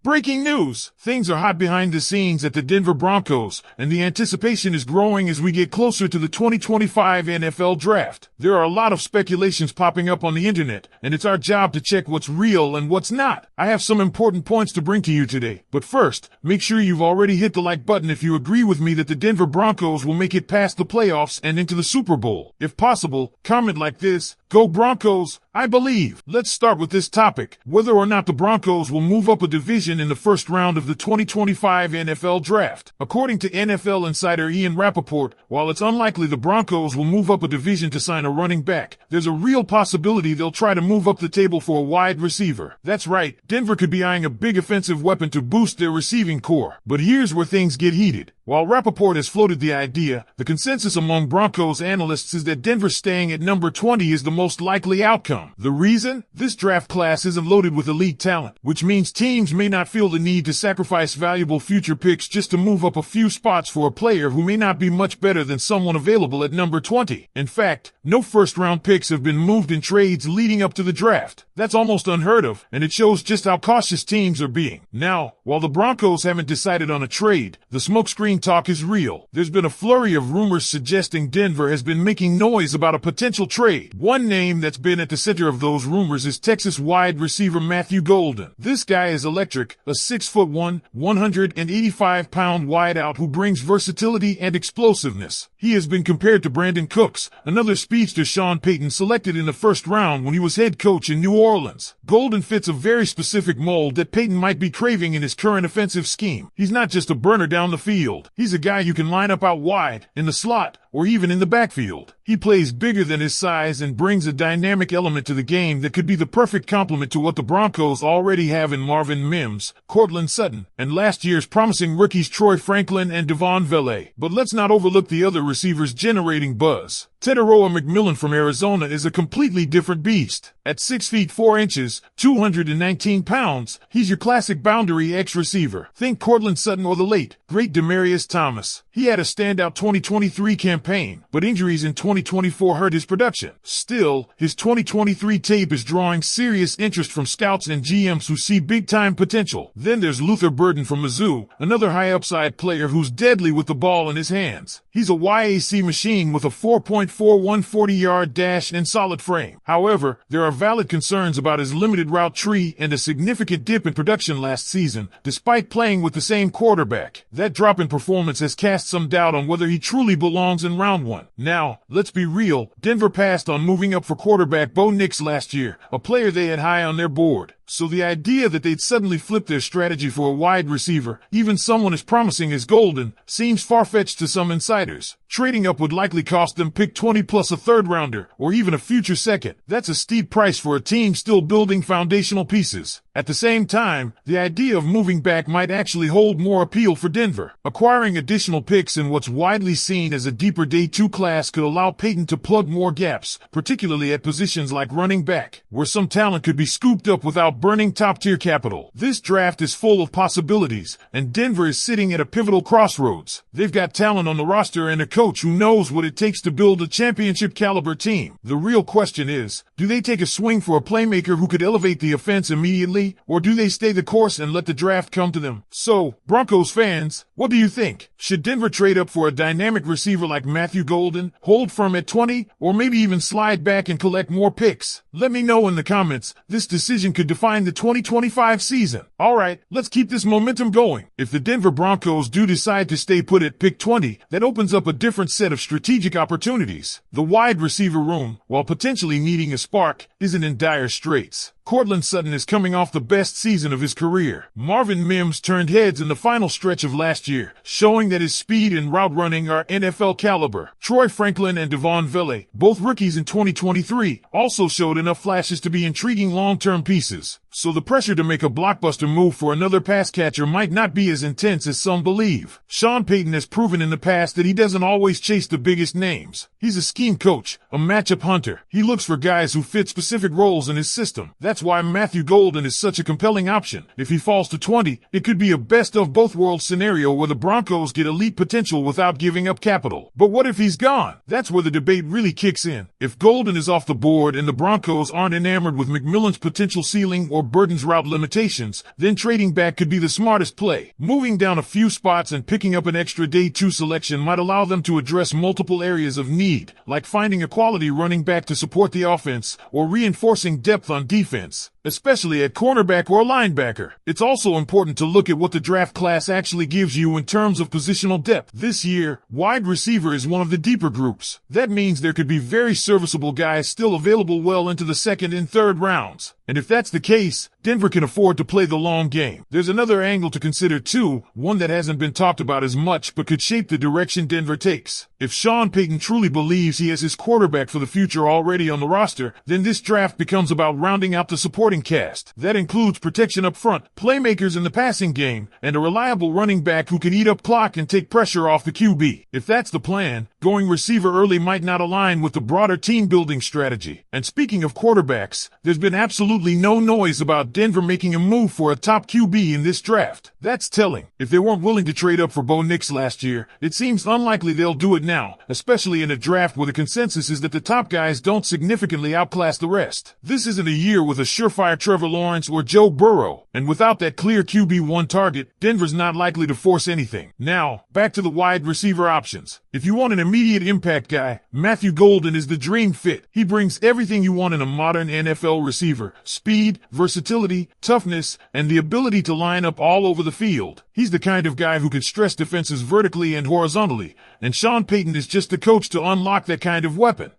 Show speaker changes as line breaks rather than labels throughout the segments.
Breaking news! Things are hot behind the scenes at the Denver Broncos, and the anticipation is growing as we get closer to the 2025 NFL Draft. There are a lot of speculations popping up on the internet, and it's our job to check what's real and what's not. I have some important points to bring to you today, but first, make sure you've already hit the like button if you agree with me that the Denver Broncos will make it past the playoffs and into the Super Bowl. If possible, comment like this: "Go Broncos, I believe." Let's start with this topic: whether or not the Broncos will move up a division in the first round of the 2025 NFL Draft. According to NFL insider Ian Rappaport, while it's unlikely the Broncos will move up a division to sign a running back, there's a real possibility they'll try to move up the table for a wide receiver. That's right, Denver could be eyeing a big offensive weapon to boost their receiving core. But here's where things get heated. While Rappaport has floated the idea, the consensus among Broncos analysts is that Denver staying at number 20 is the most likely outcome. The reason? This draft class isn't loaded with elite talent, which means teams may not feel the need to sacrifice valuable future picks just to move up a few spots for a player who may not be much better than someone available at number 20. In fact, no first-round picks have been moved in trades leading up to the draft. That's almost unheard of, and it shows just how cautious teams are being. Now, while the Broncos haven't decided on a trade, the smokescreen talk is real. There's been a flurry of rumors suggesting Denver has been making noise about a potential trade. One name that's been at the center of those rumors is Texas wide receiver Matthew Golden. This guy is electric, a 6'1", 185-pound wideout who brings versatility and explosiveness. He has been compared to Brandon Cooks, another speedster Sean Payton selected in the first round when he was head coach in New Orleans. Golden fits a very specific mold that Payton might be craving in his current offensive scheme. He's not just a burner down the field. He's a guy you can line up out wide, in the slot, or even in the backfield. He plays bigger than his size and brings a dynamic element to the game that could be the perfect complement to what the Broncos already have in Marvin Mims, Courtland Sutton, and last year's promising rookies Troy Franklin and Devon Vele. But let's not overlook the other receivers generating buzz. Teteroa McMillan from Arizona is a completely different beast. At 6 feet 4 inches, 219 pounds, he's your classic boundary X receiver. Think Courtland Sutton or the late, great Demaryius Thomas. He had a standout 2023 campaign, but injuries in 2024 hurt his production. Still, his 2023 tape is drawing serious interest from scouts and GMs who see big-time potential. Then there's Luther Burden from Mizzou, another high-upside player who's deadly with the ball in his hands. He's a YAC machine with a 4.41 40-yard dash and solid frame. However, there are valid concerns about his limited route tree and a significant dip in production last season, despite playing with the same quarterback. That drop in performance has cast some doubt on whether he truly belongs in round 1. Now, let's be real, Denver passed on moving up for quarterback Bo Nix last year, a player they had high on their board. So the idea that they'd suddenly flip their strategy for a wide receiver, even someone as promising as Golden, seems far-fetched to some insiders. Trading up would likely cost them pick 20 plus a third-rounder, or even a future second. That's a steep price for a team still building foundational pieces. At the same time, the idea of moving back might actually hold more appeal for Denver. Acquiring additional picks in what's widely seen as a deeper Day 2 class could allow Payton to plug more gaps, particularly at positions like running back, where some talent could be scooped up without burning top-tier capital. This draft is full of possibilities, and Denver is sitting at a pivotal crossroads. They've got talent on the roster and a coach who knows what it takes to build a championship-caliber team. The real question is, do they take a swing for a playmaker who could elevate the offense immediately, or do they stay the course and let the draft come to them? So, Broncos fans, what do you think? Should Denver trade up for a dynamic receiver like Matthew Golden, hold firm at 20, or maybe even slide back and collect more picks? Let me know in the comments. This decision could define the 2025 season. Alright, let's keep this momentum going. If the Denver Broncos do decide to stay put at pick 20, that opens up a different set of strategic opportunities. The wide receiver room, while potentially needing a spark, isn't in dire straits. Courtland Sutton is coming off the best season of his career. Marvin Mims turned heads in the final stretch of last year, showing that his speed and route running are NFL caliber. Troy Franklin and Devon Vele, both rookies in 2023, also showed enough flashes to be intriguing long-term pieces. So the pressure to make a blockbuster move for another pass catcher might not be as intense as some believe. Sean Payton has proven in the past that he doesn't always chase the biggest names. He's a scheme coach, a matchup hunter. He looks for guys who fit specific roles in his system. That's why Matthew Golden is such a compelling option. If he falls to 20, it could be a best of both worlds scenario where the Broncos get elite potential without giving up capital. But what if he's gone? That's where the debate really kicks in. If Golden is off the board and the Broncos aren't enamored with McMillan's potential ceiling or Burton's route limitations, then trading back could be the smartest play. Moving down a few spots and picking up an extra day 2 selection might allow them to address multiple areas of need, like finding a quality running back to support the offense or reinforcing depth on defense, especially at cornerback or linebacker. It's also important to look at what the draft class actually gives you in terms of positional depth. This year, wide receiver is one of the deeper groups. That means there could be very serviceable guys still available well into the second and third rounds. And if that's the case, Denver can afford to play the long game. There's another angle to consider too, one that hasn't been talked about as much but could shape the direction Denver takes. If Sean Payton truly believes he has his quarterback for the future already on the roster, then this draft becomes about rounding out the supporting cast. That includes protection up front, playmakers in the passing game, and a reliable running back who can eat up clock and take pressure off the QB. If that's the plan, going receiver early might not align with the broader team-building strategy. And speaking of quarterbacks, there's been absolutely no noise about Denver making a move for a top QB in this draft. That's telling. If they weren't willing to trade up for Bo Nix last year, it seems unlikely they'll do it now, especially in a draft where the consensus is that the top guys don't significantly outclass the rest. This isn't a year with a surefire Trevor Lawrence or Joe Burrow, and without that clear QB1 target, Denver's not likely to force anything. Now, back to the wide receiver options. If you want an immediate impact guy, Matthew Golden is the dream fit. He brings everything you want in a modern NFL receiver: speed, versatility, toughness, and the ability to line up all over the field. He's the kind of guy who can stress defenses vertically and horizontally, and Sean Payton is just the coach to unlock that kind of weapon.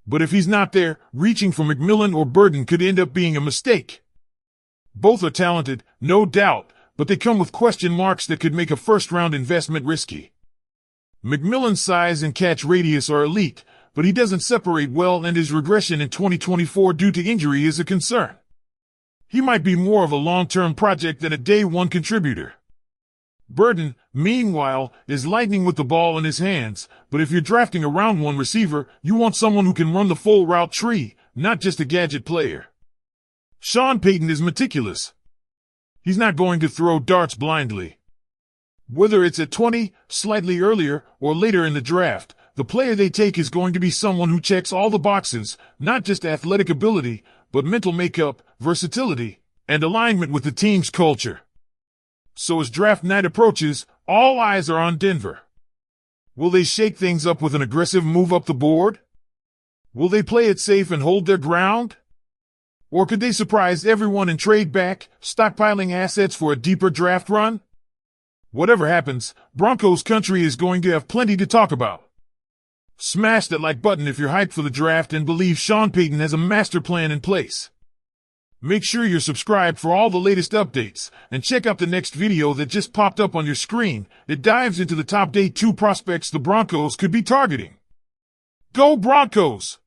But if he's not there, reaching for McMillan or Burton could end up being a mistake. Both are talented, no doubt, but they come with question marks that could make a first-round investment risky. McMillan's size and catch radius are elite, but he doesn't separate well, and his regression in 2024 due to injury is a concern. He might be more of a long-term project than a day-one contributor. Burton, meanwhile, is lightning with the ball in his hands, but if you're drafting a round one receiver, you want someone who can run the full route tree, not just a gadget player. Sean Payton is meticulous. He's not going to throw darts blindly. Whether it's at 20, slightly earlier, or later in the draft, the player they take is going to be someone who checks all the boxes, not just athletic ability, but mental makeup, versatility, and alignment with the team's culture. So as draft night approaches, all eyes are on Denver. Will they shake things up with an aggressive move up the board? Will they play it safe and hold their ground? Or could they surprise everyone and trade back, stockpiling assets for a deeper draft run? Whatever happens, Broncos country is going to have plenty to talk about. Smash that like button if you're hyped for the draft and believe Sean Payton has a master plan in place. Make sure you're subscribed for all the latest updates, and check out the next video that just popped up on your screen. It dives into the top day 2 prospects the Broncos could be targeting. Go Broncos!